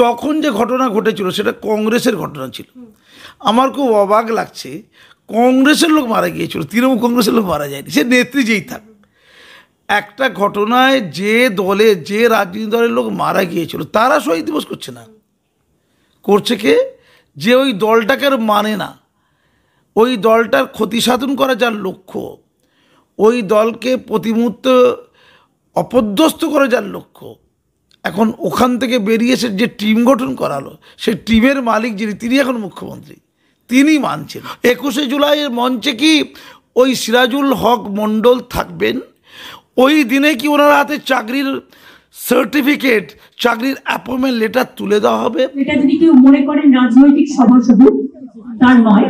তখন যে ঘটনা ঘটেছিল সেটা কংগ্রেসের ঘটনা ছিল। আমার খুব অবাক লাগছে, কংগ্রেসের লোক মারা গিয়েছিল, তৃণমূল কংগ্রেসের লোক মারা যায়নি, সে নেত্রী যেই থাক। একটা ঘটনায় যে দলে যে রাজনীতি দলের লোক মারা গিয়েছিল তারা শহীদ দিবস করছে না, করছে কে? যে ওই দলটাকে আর মানে না, ওই দলটার ক্ষতি সাধন করা যার লক্ষ্য, ওই দলকে প্রতি মুহূর্তে অপদস্থ করা যার লক্ষ্য, এখন ওখান থেকে বেরিয়ে এসে যে টিম গঠন করালো, সেই টিমের মালিক যিনি, তিনি এখন মুখ্যমন্ত্রী, তিনি মানছেন। 21শে জুলাইয়ের মঞ্চে কি ওই সিরাজুল হক মণ্ডল থাকবেন? ওই দিনে কি ওনার হাতে চাকরির সার্টিফিকেট, চাকরির অ্যাপয়েন্টমেন্ট লেটার তুলে দেওয়া হবে? এটা যদি কেউ মনে করেন রাজনৈতিক সভা শুধু, তার নয়,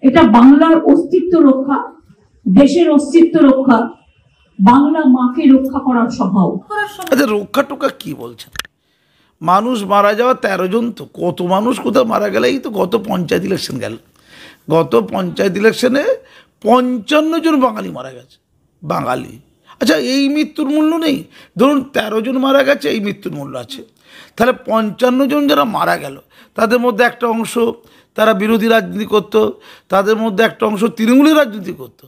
এটা বাংলার অস্তিত্ব রক্ষা, দেশের অস্তিত্ব রক্ষা, বাংলা মাকে রক্ষা করার সভাও। আচ্ছা, রক্ষা টোকা কি বলছেন? মানুষ মারা যাওয়া 13 জন, তো কত মানুষ কোথাও মারা গেলে, এই তো গত পঞ্চায়েত ইলেকশন গেল, গত পঞ্চায়েত ইলেকশনে 55 জন বাঙালি মারা গেছে, বাঙালি। আচ্ছা, এই মৃত্যুর মূল্য নেই? ধরুন 13 জন মারা গেছে, এই মৃত্যুর মূল্য আছে, তাহলে 55 জন যারা মারা গেল তাদের মধ্যে একটা অংশ তারা বিরোধী রাজনীতি করত, তাদের মধ্যে একটা অংশ তৃণমূলের রাজনীতি করত,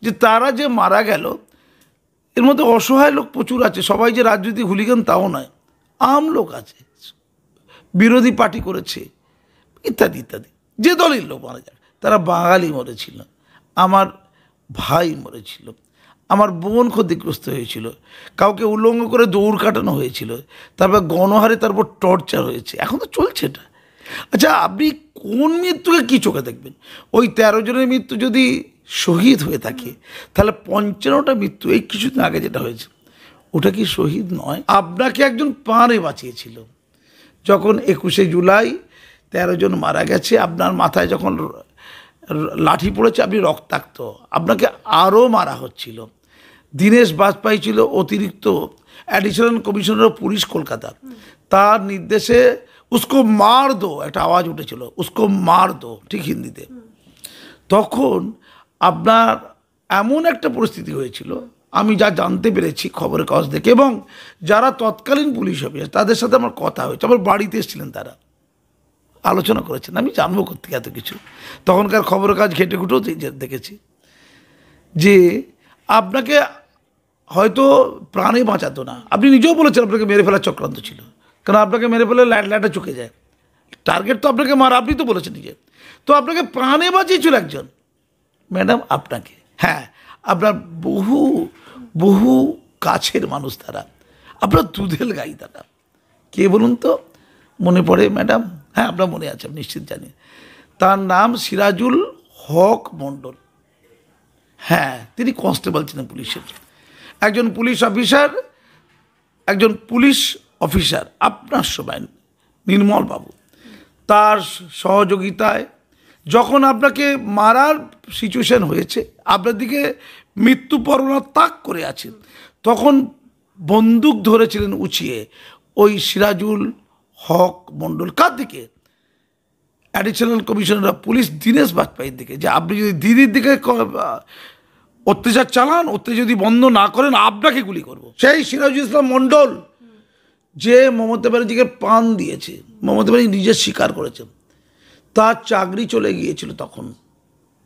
যে তারা যে মারা গেল এর মধ্যে অসহায় লোক প্রচুর আছে, সবাই যে রাজনীতি হুলিগান তাও নয়, আম লোক আছে, বিরোধী পার্টি করেছে, ইত্যাদি ইত্যাদি। যে দলের লোক মারা যায়, তারা বাঙালি মরেছিল, আমার ভাই মরেছিল, আমার বোন ক্ষতিগ্রস্ত হয়েছিল, কাউকে উল্লঙ্ঘ করে দৌড় কাটানো হয়েছিল, তারপর গণহারে, তারপর টর্চার হয়েছে, এখন তো চলছে এটা। আচ্ছা, আপনি কোন মৃত্যুকে কী চোখে দেখবেন? ওই 13 জনের মৃত্যু যদি শহীদ হয়ে থাকে, তাহলে 55টা মৃত্যু এই কিছুদিন আগে যেটা হয়েছে, ওটা কি শহীদ নয়? আপনাকে একজন প্রাণে বাঁচিয়েছিল, যখন 21শে জুলাই 13 জন মারা গেছে, আপনার মাথায় যখন লাঠি পড়েছে, আপনি রক্তাক্ত, আপনাকে আরও মারা হচ্ছিল। দীনেশ বাজপেয়ী ছিল অতিরিক্ত additional commissioner of police Kolkata, তার নির্দেশে উসকো মার দো একটা আওয়াজ উঠেছিল, উসকো মার দো, ঠিক হিন্দিতে। তখন আপনার এমন একটা পরিস্থিতি হয়েছিল, আমি যা জানতে পেরেছি খবরের কাগজ দেখে, এবং যারা তৎকালীন পুলিশ অফিসার তাদের সাথে আমার কথা হয়েছে, আমার বাড়িতে এসেছিলেন, তারা আলোচনা করেছেন, আমি জানবো কোথেকে এত কিছু। তখনকার খবরের কাজ ঘেটে ঘুটেও দেখেছি যে আপনাকে হয়তো প্রাণে বাঁচাতো না, আপনি নিজেও বলেছেন আপনাকে মেরে ফেলার চক্রান্ত ছিল, কারণ আপনাকে মেরে ফেলে ল্যাটা চুকে যায়, টার্গেট তো আপনাকে মার, আপনি তো বলেছেন নিজে, তো আপনাকে প্রাণে বাঁচিয়েছিল একজন ম্যাডাম, আপনাকে, হ্যাঁ, আপনার বহু বহু কাছের মানুষ, তারা আপনার দুধের গাই, তারা কে বলুন তো? মনে পড়ে ম্যাডাম? হ্যাঁ, আপনার মনে আছে, আপনি নিশ্চিত জানেন, তার নাম সিরাজুল হক মণ্ডল। হ্যাঁ, তিনি কনস্টেবল ছিলেন পুলিশের, একজন পুলিশ অফিসার, একজন পুলিশ অফিসার আপনার সময় নির্মল বাবু, তার সহযোগিতায় যখন আপনাকে মারার সিচুয়েশন হয়েছে, আপনার দিকে মৃত্যু পরোয়ানা তাক করে আছেন, তখন বন্দুক ধরেছিলেন উঁচিয়ে ওই সিরাজুল হক মণ্ডল। কার দিকে? Additional commissioner of police Dinesh বাজপেয়ীর দিকে, যে আপনি যদি দিদির দিকে অত্যাচার চালান, অত্যাচার যদি বন্ধ না করেন, আপনাকে গুলি করব। সেই সিরাজুল ইসলাম মণ্ডল যে মমতা ব্যানার্জিকে পান দিয়েছে, মমতা ব্যানার্জি নিজে স্বীকার করেছেন, তার চাকরি চলে গিয়েছিল তখন,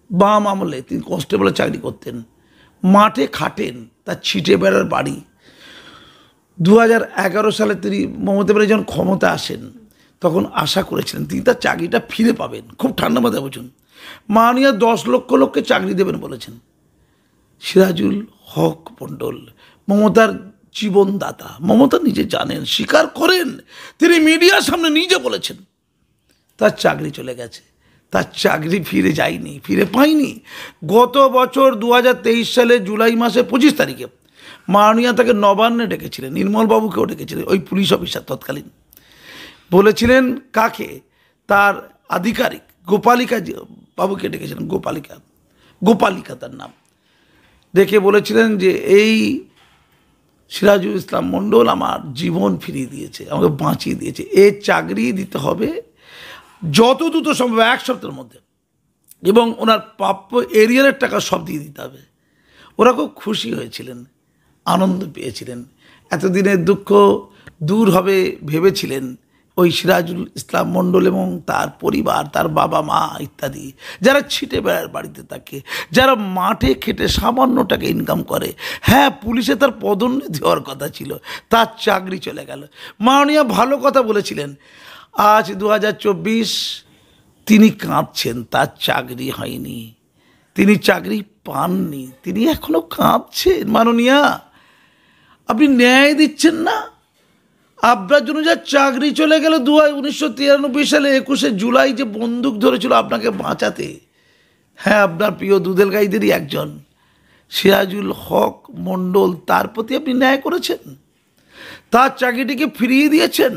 বাম আমলে তিনি কনস্টেবলের চাকরি করতেন, মাঠে খাটেন, তার ছিটে বেড়ার বাড়ি। 2011 সালে তিনি মমতা ব্যানার্জি যখন ক্ষমতা আসেন, তখন আশা করেছিলেন তিনি তার চাকরিটা ফিরে পাবেন, খুব ঠান্ডা মাথায় বুঝুন, মাননীয় 10 লক্ষ লোককে চাকরি দেবেন বলেছেন। সিরাজুল হক মণ্ডল মমতার জীবনদাতা, মমতা নিজে জানেন, স্বীকার করেন, তিনি মিডিয়ার সামনে নিজে বলেছেন তার চাকরি চলে গেছে, তার চাকরি ফিরে যায়নি, ফিরে পায়নি। গত বছর 2023 সালে জুলাই মাসে 25 তারিখে মাননীয়া তাকে নবান্নে ডেকেছিলেন, নির্মলবাবুকেও ডেকেছিলেন, ওই পুলিশ অফিসার তৎকালীন, বলেছিলেন কাকে? তার আধিকারিক গোপালিকা বাবুকে ডেকেছিলেন, গোপালিকা তার নাম, ডেকে বলেছিলেন যে এই সিরাজুল ইসলাম মণ্ডল আমার জীবন ফিরিয়ে দিয়েছে, আমাকে বাঁচিয়ে দিয়েছে, এর চাকরি দিতে হবে যত দ্রুত সম্ভব, 1 সপ্তাহের মধ্যে, এবং ওনার প্রাপ্য এরিয়ারের টাকা সব দিয়ে দিতে হবে। ওরা খুব খুশি হয়েছিলেন, আনন্দ পেয়েছিলেন, এতদিনের দুঃখ দূর হবে ভেবেছিলেন, ওই সিরাজুল ইসলাম মণ্ডল এবং তার পরিবার, তার বাবা মা ইত্যাদি, যারা ছিটে বেড়ার বাড়িতে থাকে, যারা মাঠে খেটে সামান্য টাকা ইনকাম করে। হ্যাঁ, পুলিশে তার পদোন্নতি হওয়ার কথা ছিল, তার চাকরি চলে গেল। মাননীয় ভালো কথা বলেছিলেন, আজ 2024 তিনি কাঁদছেন, তার চাকরি হয়নি, তিনি চাকরি পাননি, তিনি এখনো কাঁদছেন। মাননীয়া, আপনি ন্যায় দিচ্ছেন না। আপনার জন্য যা চাকরি চলে গেল 1993 সালে 21শে জুলাই যে বন্দুক ধরেছিল আপনাকে বাঁচাতে, হ্যাঁ, আপনার প্রিয় দুধেল গাইদেরই একজন সিরাজুল হক মণ্ডল, তার প্রতি আপনি ন্যায় করেছেন, তার চাকরিটিকে ফিরিয়ে দিয়েছেন,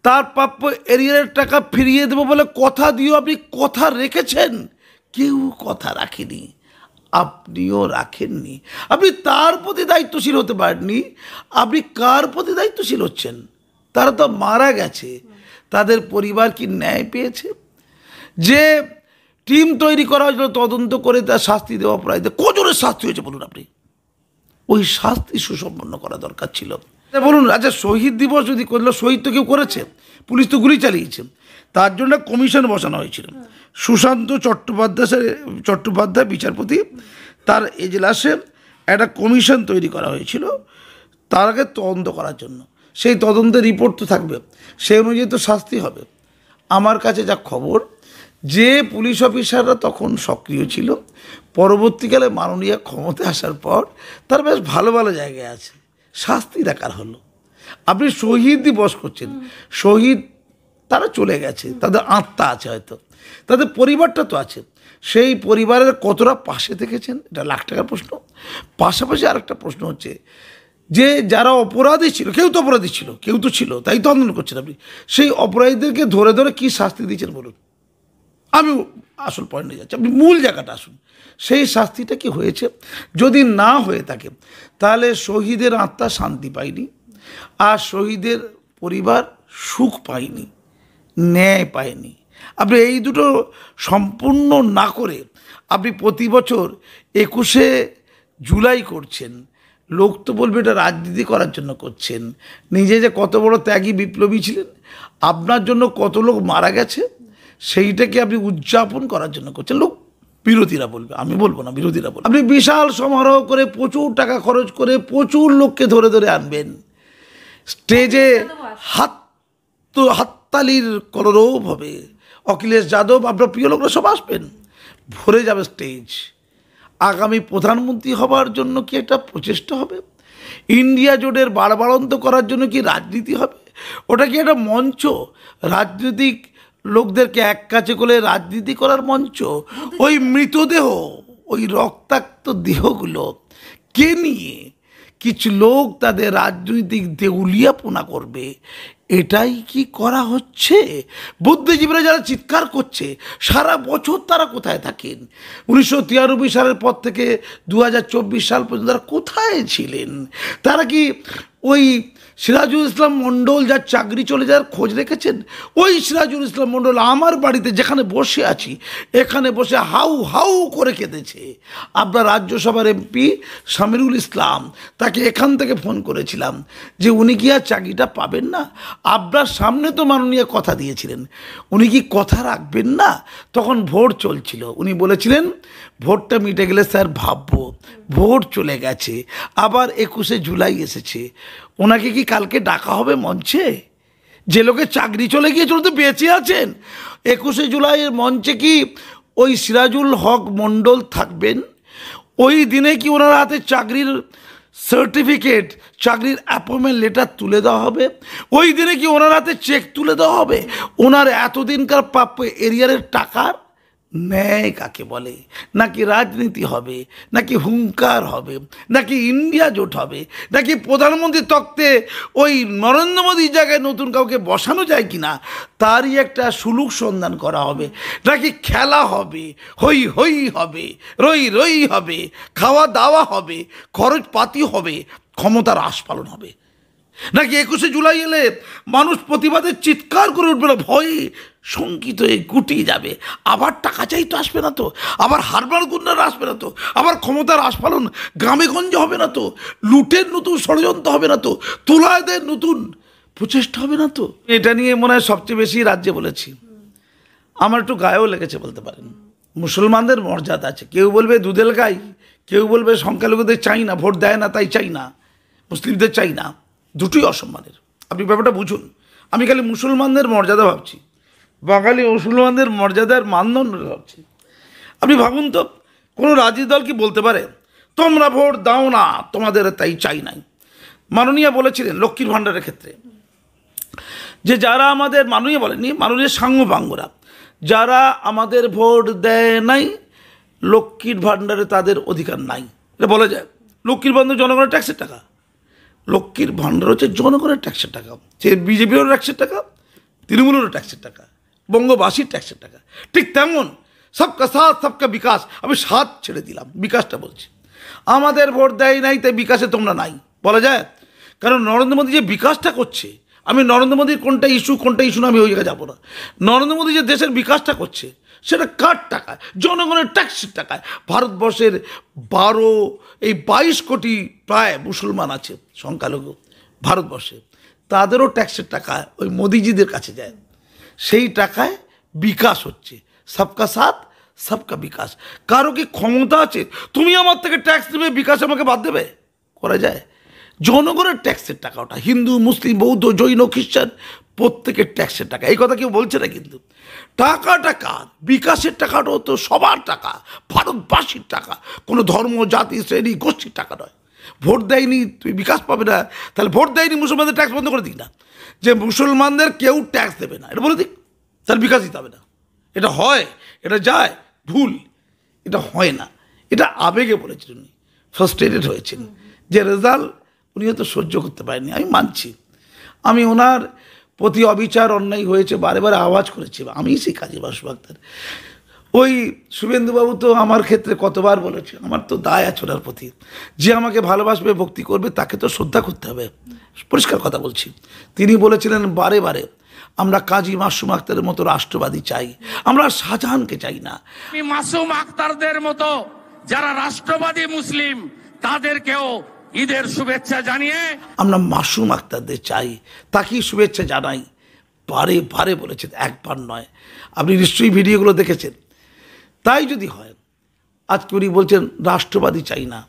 তার প্রাপ্য এরিয়ারের টাকা ফিরিয়ে দেবো বলে কথা দিয়েও আপনি কথা রেখেছেন। কেউ কথা রাখেনি, আপনিও রাখেননি। আপনি তার প্রতি দায়িত্বশীল হতে পারেননি, আপনি কার প্রতি দায়িত্বশীল হচ্ছেন? তারা তো মারা গেছে, তাদের পরিবার কি ন্যায় পেয়েছে? যে টিম তৈরি করা হয়েছিল তদন্ত করে তার শাস্তি দেওয়া অপরাধীদের, কজনের শাস্তি হয়েছে বলুন আপনি? ওই শাস্তি সুসম্পন্ন করা দরকার ছিল। বলুন, আচ্ছা, শহীদ দিবস যদি করলো, শহীদ তো কেউ করেছে, পুলিশ তো গুলি চালিয়েছে, তার জন্য কমিশন বসানো হয়েছিল। সুশান্ত চট্টোপাধ্যায় বিচারপতি, তার এজলাসে একটা কমিশন তৈরি করা হয়েছিল তার আগে তদন্ত করার জন্য। সেই তদন্তের রিপোর্ট তো থাকবে, সেই অনুযায়ী তো শাস্তি হবে। আমার কাছে যা খবর, যে পুলিশ অফিসাররা তখন সক্রিয় ছিল, পরবর্তীকালে মাননীয় ক্ষমতায় আসার পর তার বেশ ভালো ভালো জায়গায় আছে, শাস্তি দেখার হলো। আপনি শহীদ দিবস করছেন, শহীদ তারা চলে গেছে, তাদের আত্মা আছে, হয়তো তাদের পরিবারটা তো আছে, সেই পরিবারের কতটা পাশে থেকেছেন, এটা লাখ টাকার প্রশ্ন। পাশাপাশি আরেকটা প্রশ্ন হচ্ছে যে যারা অপরাধী ছিল, কেউ তো অপরাধী ছিল, কেউ তো ছিল, তাই তো আন্দোলন করছেন আপনি, সেই অপরাধীদেরকে ধরে ধরে কী শাস্তি দিয়েছেন বলুন? আমি আসল পয়েন্টে যাচ্ছি, আপনি মূল জায়গাটা আসুন, সেই শাস্তিটা কি হয়েছে? যদি না হয়ে থাকে তাহলে শহীদের আত্মা শান্তি পায়নি, আর শহীদের পরিবার সুখ পায়নি, ন্যায় পায়নি। আপনি এই দুটো সম্পূর্ণ না করে আপনি প্রতি বছর 21শে জুলাই করছেন। লোক তো বলবে এটা রাজনীতি করার জন্য করছেন। নিজে যে কত বড় ত্যাগী বিপ্লবী ছিলেন, আপনার জন্য কত লোক মারা গেছে, সেইটাকে আপনি উদযাপন করার জন্য করছেন। লোক, বিরোধীরা বলবে, আমি বলবো না, বিরোধীরা বলবে। আপনি বিশাল সমারোহ করে প্রচুর টাকা খরচ করে প্রচুর লোককে ধরে ধরে আনবেন, স্টেজে হাততালির কলরব হবে, অখিলেশ যাদব, আপনার প্রিয় লোকরা সব আসবেন, ভরে যাবে স্টেজ। আগামী প্রধানমন্ত্রী হবার জন্য কি একটা প্রচেষ্টা হবে? ইন্ডিয়া জোটের বাড়বাড়ন্ত করার জন্য কি রাজনীতি হবে? ওটা কি একটা মঞ্চ, রাজনৈতিক লোকদেরকে এক কাছে করে রাজনীতি করার মঞ্চ? ওই মৃতদেহ, ওই রক্তাক্ত দেহগুলো কে নিয়ে কিছু লোক তাদের রাজনৈতিক দেউলিয়াপনা করবে, এটাই কি করা হচ্ছে? বুদ্ধিজীবীরা যারা চিৎকার করছে, সারা বছর তারা কোথায় থাকেন? 1993 সালের পর থেকে 2024 সাল পর্যন্ত তারা কোথায় ছিলেন? তারা কি ওই সিরাজুল ইসলাম মণ্ডল যার চাকরি চলে যাওয়ার খোঁজ রেখেছেন? ওই সিরাজুল ইসলাম মণ্ডল আমার বাড়িতে যেখানে বসে আছি, এখানে বসে হাউ হাউ করে কেঁদেছে। আপনার রাজ্যসভার এমপি সামিরুল ইসলাম, তাকে এখান থেকে ফোন করেছিলাম যে উনি কি আর চাকরিটা পাবেন না? আপনার সামনে তো মাননীয় কথা দিয়েছিলেন, উনি কি কথা রাখবেন না? তখন ভোট চলছিল, উনি বলেছিলেন ভোটটা মিটে গেলে স্যার ভাববো। ভোট চলে গেছে, আবার 21শে জুলাই এসেছে, ওনাকে কি কালকে ডাকা হবে মঞ্চে? যে লোকের চাকরি চলে গিয়েছিল তো বেঁচে আছেন, 21শে জুলাইয়ের মঞ্চে কি ওই সিরাজুল হক মণ্ডল থাকবেন? ওই দিনে কি ওনার হাতে চাকরির সার্টিফিকেট, চাকরির অ্যাপয়েন্টমেন্ট লেটার তুলে দেওয়া হবে? ওই দিনে কি ওনার হাতে চেক তুলে দেওয়া হবে? ওনার এতদিনকার প্রাপ্য এরিয়ারের টাকার ন্যায় কাকে বলে? নাকি রাজনীতি হবে, নাকি হুঙ্কার হবে, নাকি ইন্ডিয়া জোট হবে, নাকি প্রধানমন্ত্রী তক্তে ওই নরেন্দ্র মোদীর জায়গায় নতুন কাউকে বসানো যায় কিনা তারই একটা সুলুক সন্ধান করা হবে? নাকি খেলা হবে, হই হই হবে, রই রই হবে, খাওয়া দাওয়া হবে, খরচপাতি হবে, ক্ষমতার আস্ফালন হবে? নাকি 21শে জুলাই এলে মানুষ প্রতিবাদের চিৎকার করে উঠবে না, ভয়ে শঙ্কিত হয়ে গুটিয়ে যাবে? আবার টাকা চাই তো আসবে না তো, আবার হারবার গুন্ডারা আসবে না তো, আবার ক্ষমতার আস্ফালন গ্রামে গঞ্জে হবে না তো, লুটের নতুন ষড়যন্ত্র হবে না তো, তোলাদের নতুন প্রচেষ্টা হবে না তো? এটা নিয়ে মনে হয় সবচেয়ে বেশি রাজ্যে বলেছি, আমার একটু গায়েও লেগেছে বলতে পারেন। মুসলমানদের মর্যাদা আছে, কেউ বলবে দুধেল গাই, কেউ বলবে সংখ্যালঘুদের চাই না, ভোট দেয় না তাই চাই না, মুসলিমদের চাই না, দুটোই অসম্মানের। আপনি ব্যাপারটা বুঝুন। আমি খালি মুসলমানদের মর্যাদা ভাবছি, বাঙালি মুসলমানদের মর্যাদার মানদণ্ড ভাবছি। আপনি ভাবুন তো, কোনো রাজনৈতিক দল কি বলতে পারে তোমরা ভোট দাও না, তোমাদের তাই চাই নাই? মাননীয় বলেছিলেন লক্ষ্মীর ভাণ্ডারের ক্ষেত্রে যে যারা আমাদের, মাননীয় বলেননি, মাননীয় সাঙ্গপাঙ্গরা, যারা আমাদের ভোট দেয় নাই লক্ষ্মীর ভাণ্ডারে তাদের অধিকার নাই, এটা বলা যায়। লক্ষ্মীর ভাণ্ডার জনগণের ট্যাক্সের টাকা, লক্ষ্মীর ভাণ্ডার হচ্ছে জনগণের ট্যাক্সের টাকা, সে বিজেপিরও ট্যাক্সের টাকা, তৃণমূলেরও ট্যাক্সের টাকা, বঙ্গবাসীর ট্যাক্সের টাকা। ঠিক তেমন সবকা সাথ সবকা বিকাশ, আমি সাথ ছেড়ে দিলাম, বিকাশটা বলছি। আমাদের ভোট দেয় নাই তাই বিকাশে তোমরা নাই বলা যায়? কারণ নরেন্দ্র মোদী যে বিকাশটা করছে, আমি নরেন্দ্র মোদীর কোনটা ইস্যু না আমি ওই জায়গায় যাবো না। নরেন্দ্র মোদী যে দেশের বিকাশটা করছে সেটা কার টাকায়? জনগণের ট্যাক্সের টাকায়। ভারতবর্ষের 22 কোটি প্রায় মুসলমান আছে সংখ্যালঘু ভারতবর্ষে, তাদেরও ট্যাক্সের টাকা ওই মোদিজিদের কাছে যায়, সেই টাকায় বিকাশ হচ্ছে। সবকা সাথ সবকা বিকাশ। কারো কি ক্ষমতা আছে তুমি আমার থেকে ট্যাক্স দেবে, বিকাশ আমাকে বাদ দেবে? করা যায়? জনগণের ট্যাক্সের টাকা ওটা, হিন্দু মুসলিম বৌদ্ধ জৈন খ্রিস্টান প্রত্যেকের ট্যাক্সের টাকা, এই কথা কেউ বলছে না। কিন্তু টাকাটা কার? বিকাশের টাকাটাও তো সবার টাকা, ভারতবাসীর টাকা, কোনো ধর্ম জাতি শ্রেণী গোষ্ঠীর টাকা নয়। ভোট দেয়নি তুই বিকাশ পাবে না, তাহলে ভোট দেয়নি মুসলমানদের ট্যাক্স বন্ধ করে দিক না, যে মুসলমানদের কেউ ট্যাক্স দেবে না, এটা বলে দিক, তার বিকাশ দিতে হবে না। এটা হয়, এটা যায়, ভুল, এটা হয় না। এটা আবেগে বলেছিলেন, উনি ফ্রাস্ট্রেটেড হয়েছেন, যে রেজাল্ট উনি হয়তো সহ্য করতে পারেননি। আমি মানছি, আমি ওনার প্রতি অবিচার অন্যায় হয়েছে বারে বারে আওয়াজ করেছি, আমি সেই কাজী বাসু আক্তার। ওই শুভেন্দুবাবু তো আমার ক্ষেত্রে কতবার বলেছে, আমার তো দায় আছে ওনার প্রতি, যে আমাকে ভালোবাসবে ভক্তি করবে তাকে তো শ্রদ্ধা করতে হবে, পরিষ্কার কথা বলছি। তিনি বলেছিলেন বারে বারে, আমরা কাজী মাসুম আক্তারের মতো রাষ্ট্রবাদী চাই, আমরা শাহজাহানকে চাই না। মাসুম আক্তারদের মতো যারা রাষ্ট্রবাদী মুসলিম তাদেরকেও ঈদের শুভেচ্ছা জানিয়ে আমরা মাসুম আক্তারদের চাই, তাকেই শুভেচ্ছা জানাই, বারে বারে বলেছেন, একবার নয়। আপনি নিশ্চয়ই ভিডিওগুলো দেখেছেন। তাই যদি হয়, আজকে উনি বলছেন রাষ্ট্রবাদী চাই না,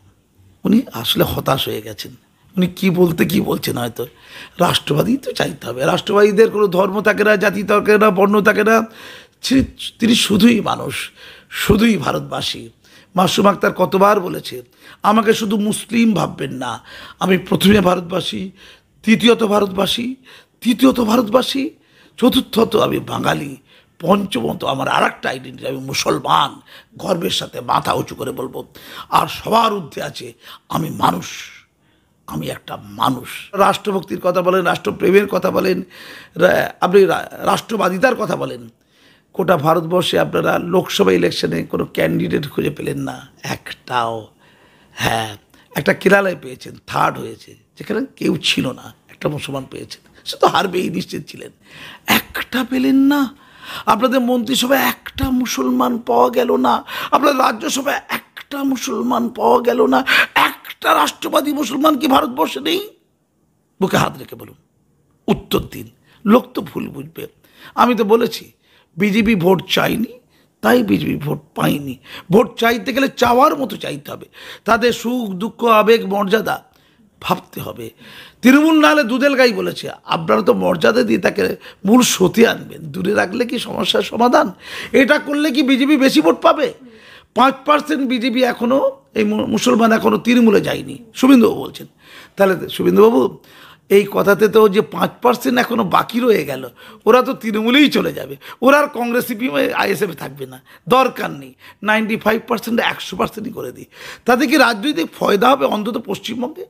উনি আসলে হতাশ হয়ে গেছেন। উনি কি বলছেন হয়তো, রাষ্ট্রবাদী তো চাইতে হবে। রাষ্ট্রবাদীদের কোনো ধর্ম থাকে না, জাতি থাকে না, বর্ণ থাকে না, তিনি শুধুই মানুষ, শুধুই ভারতবাসী। মাসুম আক্তার কতবার বলেছে, আমাকে শুধু মুসলিম ভাববেন না, আমি প্রথমে ভারতবাসী, দ্বিতীয়ত ভারতবাসী, তৃতীয়ত ভারতবাসী, চতুর্থত আমি বাঙালি, পঞ্চমত আমার আর একটা আইডেন্টিটি, আমি মুসলমান, গর্বের সাথে মাথা উঁচু করে বলবো। আর সবার ঊর্ধ্বে আছে আমি মানুষ, আমি একটা মানুষ। রাষ্ট্রভক্তির কথা বলেন, রাষ্ট্রপ্রেমের কথা বলেন, আপনি রাষ্ট্রবাদিতার কথা বলেন। গোটা ভারতবর্ষে আপনারা লোকসভা ইলেকশনে কোনো ক্যান্ডিডেট খুঁজে পেলেন না একটাও। হ্যাঁ, একটা কেরালায় পেয়েছেন, থার্ড হয়েছে, যেখানে কেউ ছিল না, একটা মুসলমান পেয়েছেন, সে তো হারবেই নিশ্চিত ছিলেন। একটা পেলেন না, আপনাদের মন্ত্রিসভায় একটা মুসলমান পাওয়া গেল না, আপনাদের রাজ্যসভায় একটা মুসলমান পাওয়া গেল না, একটা রাষ্ট্রবাদী মুসলমান কি ভারতবর্ষে নেই? বুকে হাত রেখে বলুন, উত্তর দিন। লোক তো ভুল বুঝবে। আমি তো বলেছি বিজেপি ভোট চাইনি, তাই বিজেপি ভোট পায়নি। ভোট চাইতে গেলে চাওয়ার মতো চাইতে হবে, তাদের সুখ দুঃখ আবেগ মর্যাদা ভাবতে হবে। তৃণমূল নাহলে দুধেল গাই বলেছে, আপনারা তো মর্যাদা দিয়ে তাকে মূল স্রোতে আনবেন, দূরে রাখলে কি সমস্যার সমাধান? এটা করলে কি বিজেপি বেশি ভোট পাবে? 5% বিজেপি এখনও, এই মুসলমান এখনও তৃণমূলে যায়নি, শুভেন্দুবাবু বলছেন। তাহলে শুভেন্দুবাবু এই কথাতে তো যে 5% এখনও বাকি রয়ে গেল, ওরা তো তৃণমূলেই চলে যাবে, ওরা আর কংগ্রেস সিপিএম আইএসএফে থাকবে না, দরকার নেই। 95% 100%ই করে দিই, তাতে কি রাজনৈতিক ফয়দা হবে অন্তত পশ্চিমবঙ্গে?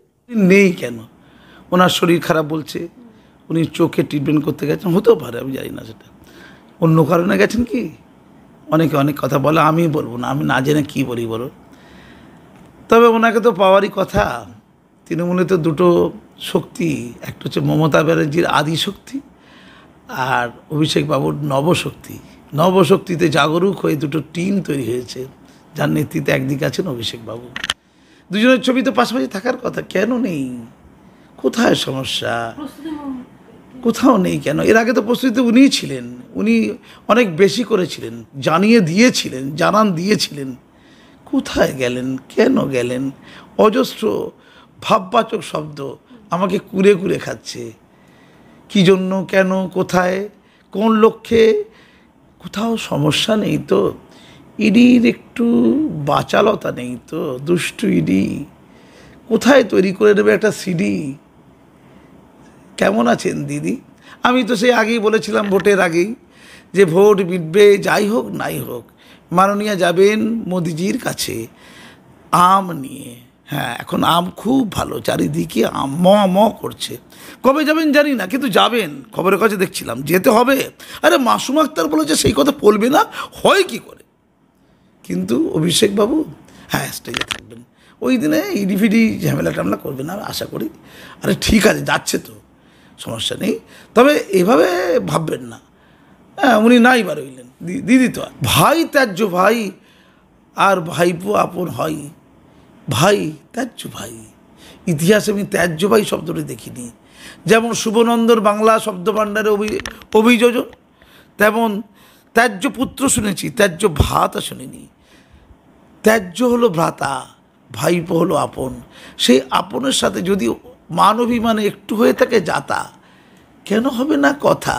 নেই কেন? ওনার শরীর খারাপ বলছে, উনি চোখে ট্রিটমেন্ট করতে গেছেন, হতেও পারে, আমি জানি না সেটা, অন্য কারণে গেছেন কি? অনেকে অনেক কথা বলে, আমি বলবো না, আমি না জেনে কী বলি বলো। তবে ওনাকে তো পাওয়ারই কথা। তৃণমূলে তো দুটো শক্তি, একটা হচ্ছে মমতা ব্যানার্জির আদি শক্তি, আর অভিষেক বাবুর নবশক্তি। নবশক্তিতে জাগরুক হয়ে দুটো টিম তৈরি হয়েছে, যার নেতৃত্বে একদিকে আছেন অভিষেক বাবু। দুজনের ছবি তো পাশাপাশি থাকার কথা, কেন নেই? কোথায় সমস্যা? কোথাও নেই কেন? এর আগে তো প্রস্তুতি উনিই ছিলেন, উনি অনেক বেশি করেছিলেন, জানিয়ে দিয়েছিলেন, জানান দিয়েছিলেন। কোথায় গেলেন? কেন গেলেন? অজস্র ভাববাচক শব্দ আমাকে কুরে কুরে খাচ্ছে। কী জন্য, কেন, কোথায়, কোন লক্ষ্যে? কোথাও সমস্যা নেই তো? ইডির একটু বাচালতা নেই তো? দুষ্টু ইডি কোথায় তৈরি করে নেবে একটা সিডি? কেমন আছেন দিদি? আমি তো সেই আগেই বলেছিলাম, ভোটের আগেই, যে ভোট মিটবে, যাই হোক নাই হোক, মাননীয়া যাবেন মোদিজির কাছে আম নিয়ে। হ্যাঁ, এখন আম খুব ভালো, চারিদিকে আম ম করছে। কবে যাবেন জানি না, কিন্তু যাবেন, খবরের কাছে দেখছিলাম, যেতে হবে। আরে মাসুম আক্তার বলেছে সেই কথা বলবে না, হয় কি করে? কিন্তু অভিষেক বাবু হ্যাঁ স্টেজে থাকবেন ওই দিনে, ইডিফিডি ঝামেলা টামেলা করবে না আশা করি। আরে ঠিক আছে, যাচ্ছে তো, সমস্যা নেই, তবে এভাবে ভাববেন না। হ্যাঁ, উনি নাই বার হইলেন, দিদি তো ভাই ত্যায্য ভাই, আর ভাইপো আপন হয়। ভাই ত্যায্য ভাই, ইতিহাসে আমি ত্যায্য ভাই শব্দটি দেখিনি। যেমন শুভনন্দর বাংলা শব্দভাণ্ডারে অভিযোজন, তেমন ত্যায্য পুত্র শুনেছি, ত্যায্য ভ্রাতা শুনিনি। ত্যায্য হলো ভ্রাতা, ভাইপো হলো আপন। সেই আপনের সাথে যদি মানবিমানে একটু হয়ে থাকে যাতা, কেন হবে না কথা?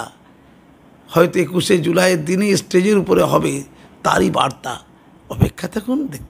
হয়তো 21শে জুলাইয়ের দিনই স্টেজের উপরে হবে তারই বার্তা। অপেক্ষা থাকুন, দেখতে।